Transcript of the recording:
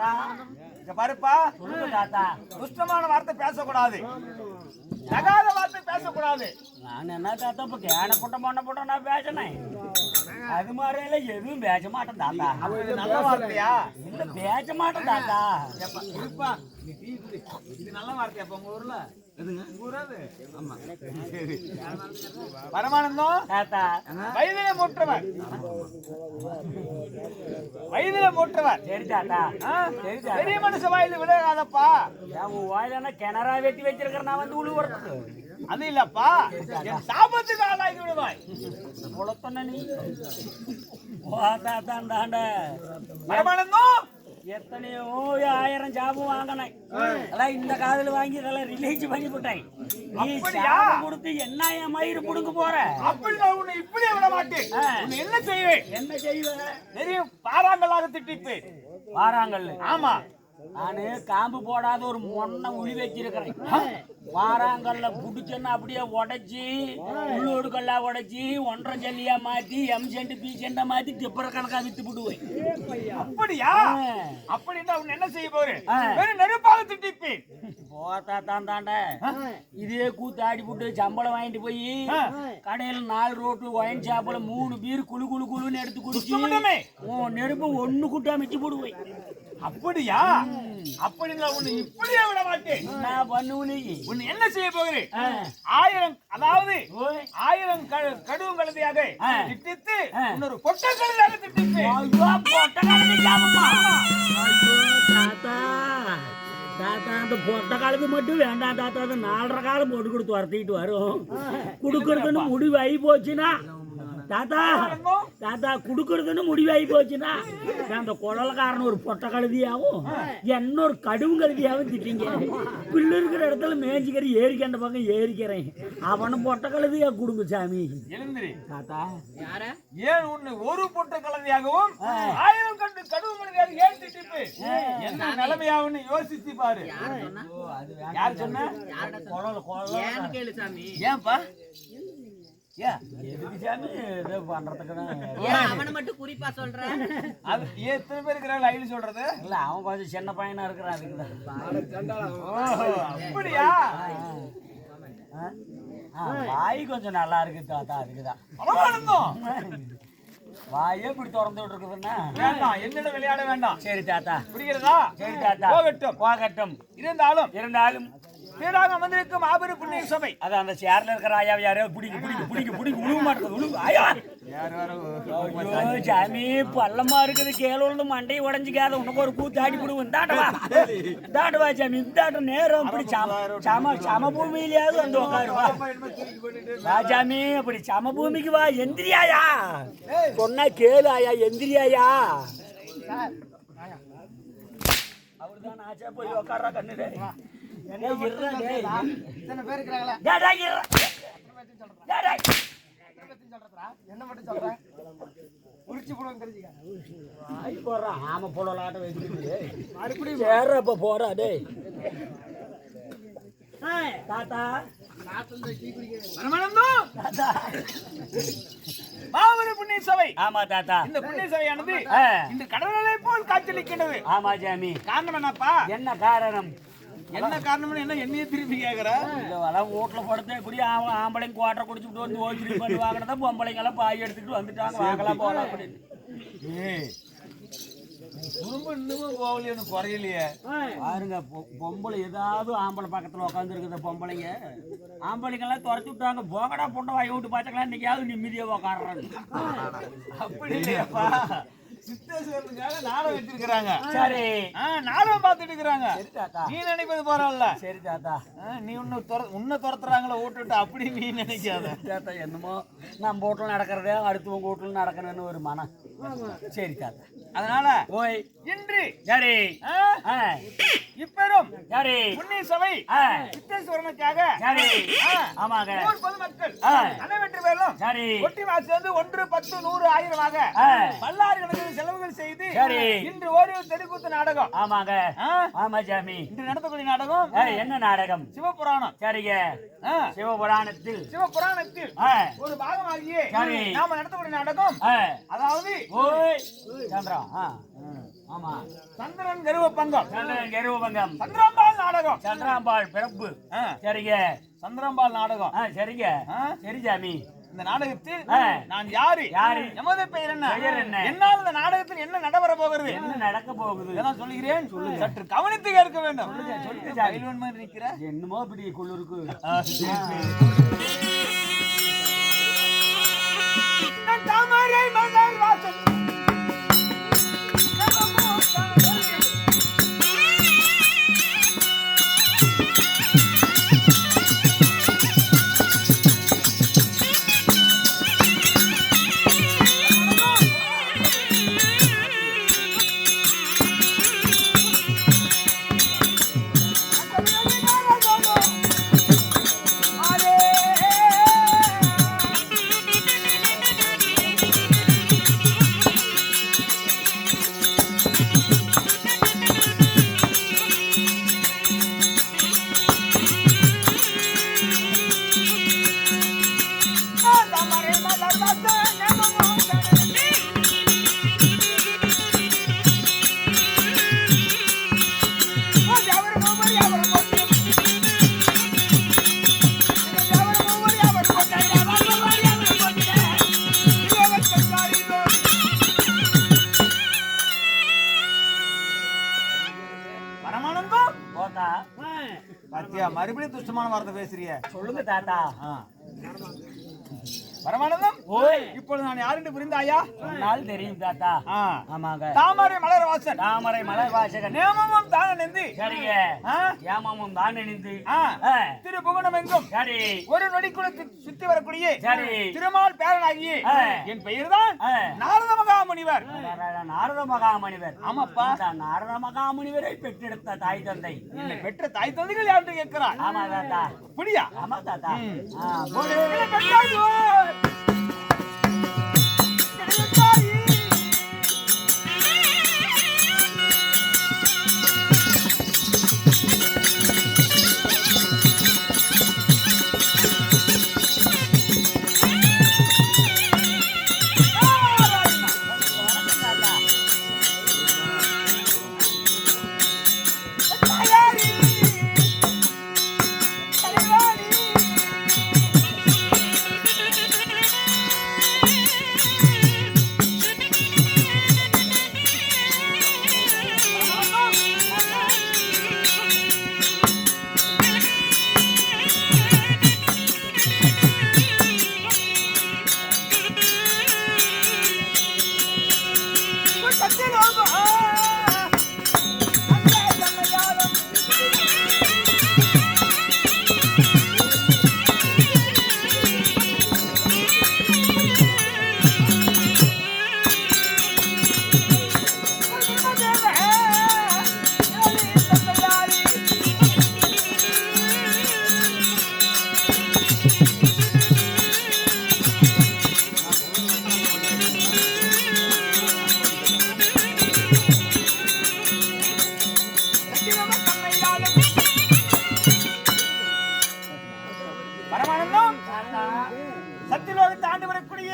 தாத்தா இங்க பாருப்பா, சொல்லுங்க தாத்தா. துஷ்டமான வார்த்தை பேசக்கூடாது, தகாத வார்த்தை பேசக்கூடாது. நான் என்ன தாத்தா இப்ப கேன புட்டம் பண்ண புட்டம் நான் பேசினேன். அது மாதிரிலாம் எதுவும் பேச மாட்டேன் தாத்தா. இது நல்ல வார்த்தையா? இல்ல பேச மாட்டேன் தாத்தா. இருப்பா, இது நல்ல வார்த்தையா உங்க ஊர்ல? பரமானந்தம் தாத்தா வயதிலே மூற்றவர், வயதிலே மூற்றவர். சரி தாத்தா. சரி தாத்தா. பெரிய மனுஷ வாயில விளையாதப்பா. உன் வாயில கிணறா வெட்டி வச்சிருக்கிறேன் நான் வந்து உழுவுறதுக்கு. அது இல்லப்பா, என் சாபத்துக்கு ஆளாகி விடுவாய். உழத்தன நீ வா தாத்தா. தாண்ட பரமானந்தம் எத்தனையோ 1000 ஜாபம் வாங்கினேன். அதான் இந்த காதல வாங்கி இதெல்லாம் ரிலீஸ் பண்ணி போட்டேன். நீ ஜாபம் கொடுத்து என்ன என் மயிறு புடுங்க போற? அப்படி நான் உன்னை இப்படியே விட மாட்டேன். உன்னை என்ன செய்வேன்? என்ன செய்வேன்? தெரியும், பாராங்கல்லாக திட்டிப்பேன். வாராங்கல். ஆமா, நானு காம்பு போடாத ஒரு மொன்ன உளி வச்சிருக்கிறேன். வாராங்கல்ல புடிச்சேன்னா அப்படியே உடைச்சி உள்ளோடு கல்லா உடைச்சி 1.5 ஜல்லியா மாத்தி M சென்ட் P சென்டா மாத்தி டிப்பர் கணக்கா வித்து விடுவேன். அப்படியா? அப்படின்னா உன்னை என்ன செய்ய போறேன்? வெறும் நெருப்பாக திட்டிப்பேன். போத்தா தான் தாண்ட இதே கூத்தாடி போட்டு சம்பளம் வாங்கிட்டு போய் கடையில 4 ரோட்டு ஒயின் ஷாப்ல 3 பீர் குழு குழு குழுன்னு எடுத்து குடிச்சு நெருப்பு ஒண்ணு கூட்டா மிச்சு போடுவேன். அப்படியா? அப்படின்னா உன்னை இப்படியே விட மாட்டேன். நான் பண்ணுவனே. உன்னை என்ன செய்ய போகிறேன்? 1000, அதாவது 1000 கடுவும் கழுதையாக திட்டித்து இன்னொரு பொட்ட கழுதையாக திட்டிப்பேன். தாத்தா தாத்தா அந்த பொட்ட காலத்து மட்டும் வேண்டாம் தாத்தா. அந்த 4.5 காலம் போட்டு கொடுத்து வரத்திட்டு வரும். குடுக்கறதுன்னு முடிவாகி போச்சுன்னா தாத்தா, தாத்தா குடுக்கறதுன்னு முடிவாகி போச்சுன்னா அந்த குழலக்காரன் ஒரு பொட்ட கழுதியாவும் என்னொரு கடுவும் கழுதியாவும் திட்டிங்க. பில்லு இருக்கிற இடத்துல மேய்ச்சிக்கிற ஏரிக்கண்ட பக்கம் ஏறிக்கிறேன். அவனும் பொட்ட கழுதியா கொடுங்க சாமி. எழுந்திரி தாத்தா. ஏன் உன்னை ஒரு பொட்ட கழுதையாகவும் 1000 கடுவும் கழுதையாக ஏன் திட்டிப்பு? என்ன நிலைமையாவுன்னு யோசிச்சு பாரு. யார் சொன்ன? ஏன்பா? அவனை மட்டும் குறிப்பா சொல்றேன். அது எத்தனை பேர் இருக்கிறாங்க ஐடி சொல்றது? இல்ல அவன் கொஞ்சம் சின்ன பையனா இருக்கிறான். அதுக்குதான். அப்படியா? வாய் கொஞ்சம் நல்லா இருக்கு தாத்தா. அதுக்குதான் வாயே இப்படி திறந்து விட்டு இருக்குதுன்னா வேண்டாம், என்னோட விளையாட வேண்டாம். சரி தாத்தா. புரிகிறதா? சரி தாத்தா. போகட்டும் போகட்டும். இருந்தாலும் பேராக வந்திருக்கும் மாபெரும் புண்ணிய சபை. அது அந்த சேர்ல இருக்கிற ஐயா யாரையாவது பிடிக்க உழுவ மாட்டேங்குது. உழுவு ஐயா சாமி பள்ளமா இருக்குது. கேளு மண்டையை உடஞ்சிக்காத உனக்கு ஒரு கூத்தாடி விடுவோம். தாட்டுவா சாமி. தாட்டம் நேரம் அப்படி சம பூமியிலேயாவது வந்து உட்காருவா ராஜாமி. அப்படி சம பூமிக்கு வா. எந்திரியாயா சொன்னா கேளு ஆயா. எந்திரியாயா. அவருதான் ஆச்சா போய் உட்கார்றா. கண்ணுடே என்ன மட்டும் சொல்ற? உரிச்சு போடுவோம் தெரிஞ்சுக்க. ஆமா போடலாட்டம் வச்சுக்கிட்டு மறுபடியும் வேற இப்ப போறா. டே தாத்தா தாத்தா மாபெரும் புண்ணிய சபை. ஆமா தாத்தா. இந்த புண்ணிய சபையானது இந்த கடலை போல் காட்சியளிக்கின்றது. ஆமா சாமி. காரணம் என்னப்பா? என்ன காரணம்? என்ன காரணம்? என்ன என்னையே திருப்பி கேக்குற? வீட்டுல படுத்த இப்படி ஆம்பளைங்க குவாட்டரை குடிச்சுட்டு வந்து ஓய்வு பண்ணி வாங்கினதா பொம்பளைங்க எல்லாம் பாய் எடுத்துட்டு வந்துட்டாங்க. வாங்கலாம் போகலாம் அப்படின்னு. குடும்பம் இன்னமும் போகலையே, குறையிலையே. பாருங்க பொம்பளை ஏதாவது ஆம்பளை பக்கத்துல உட்காந்து இருக்குது. பொம்பளைங்க ஆம்பளைங்க எல்லாம் துரத்தி விட்டாங்க. போகடா பொண்ணை வாங்கி விட்டு பார்த்துக்கலாம். இன்னைக்காவது நிம்மதியா உட்காடுறாங்க. அப்படி இல்லையாப்பா? சித்தேஸ்வரனுக்காக நாடகம் வச்சிருக்கிறாங்க. சரி நாடகம் பார்த்துட்டு இருக்கிறாங்க. நீ நினைப்பது போறல்ல. சரி தாத்தா. நீ உன்னை துரத்துறாங்களா ஓட்டுட்டு அப்படி நீ நினைக்காத தாத்தா. என்னமோ நம்ம வீட்டுல நடக்கிறதே அடுத்தவங்க வீட்டுல நடக்கணும்னு ஒரு மனம். சரி தாத்தா. அதனால ஓய் இன்று சரி இப்பெரும் சரி புண்ணிய சபை சித்தேஸ்வரனுக்காக சரி ஆமாங்க ஊர் பொதுமக்கள் அனைவற்று பேரும் சரி ஒட்டி மாசு வந்து 1, 10, 100, 1000 பல்லாயிரம் கணக்கில் செலவுகள் செய்து இன்று ஒரு தெருக்கூத்து நாடகம். ஆமாங்க. ஆமா சாமி. இன்று நடத்தக்கூடிய நாடகம் என்ன நாடகம்? சிவபுராணம். சரிங்க. சிவபுராணத்தில் ஒரு பாகமாகியே நாம நடத்தக்கூடிய நாடகம். அதாவது ஓய் சந்திரா ஆமா. சந்திரன் கருவ பங்கம், சந்திரன் கருவபங்கம், சந்திராம்பாள் நாடகம், சந்திராம்பாள் பிறப்பு. சரிங்க. சந்திராம்பாள் நாடகம். சரிங்க. சரி சாமி. இந்த நாடகத்தில் நான் யாரு, எமது பெயர் என்ன, என்னால் இந்த நாடகத்தில் என்ன நடைபெற போகிறது, என்ன நடக்க போகுது இதெல்லாம் சொல்லுகிறேன். சற்று கவனித்து கேட்க வேண்டும். சொல்லுங்க பயில்வான் மாதிரி நிக்கிற. என்னமோ இப்படி குளிருக்கு. தாமரை மலர் வாசல் பாத்தியா, மறுபடியும் துஷ்டமான வார்த்தை பேசுறிய. சொல்லுங்க தாத்தா. பரமானந்தம், இப்பொழுது நான் யாருன்னு புரிந்தாயா? சொன்னால் தெரியும் தாத்தா. ஆமாங்க. தாமரை மலர் வாசன், தாமரை மலர் வாசகன், நேமமும் தான் நினைந்து. சரிங்க. ஏமாமும் தான் நினைந்து. திரு புவனம் எங்கும் சரி ஒரு நொடிக்குள்ள சுத்தி வரக்கூடிய சரி திருமால் பேரனாகிய என் பெயர் தான் நாரத மகாமுனிவர். நாரத மகாமுனிவர். ஆமாப்பா, நாரத மகாமுனிவரை பெற்றெடுத்த தாய் தந்தை. என்னை பெற்ற தாய் தந்தைகள் யாரு கேட்கிறார்? ஆமா தாத்தா. புரியா? ஆமா தாத்தா.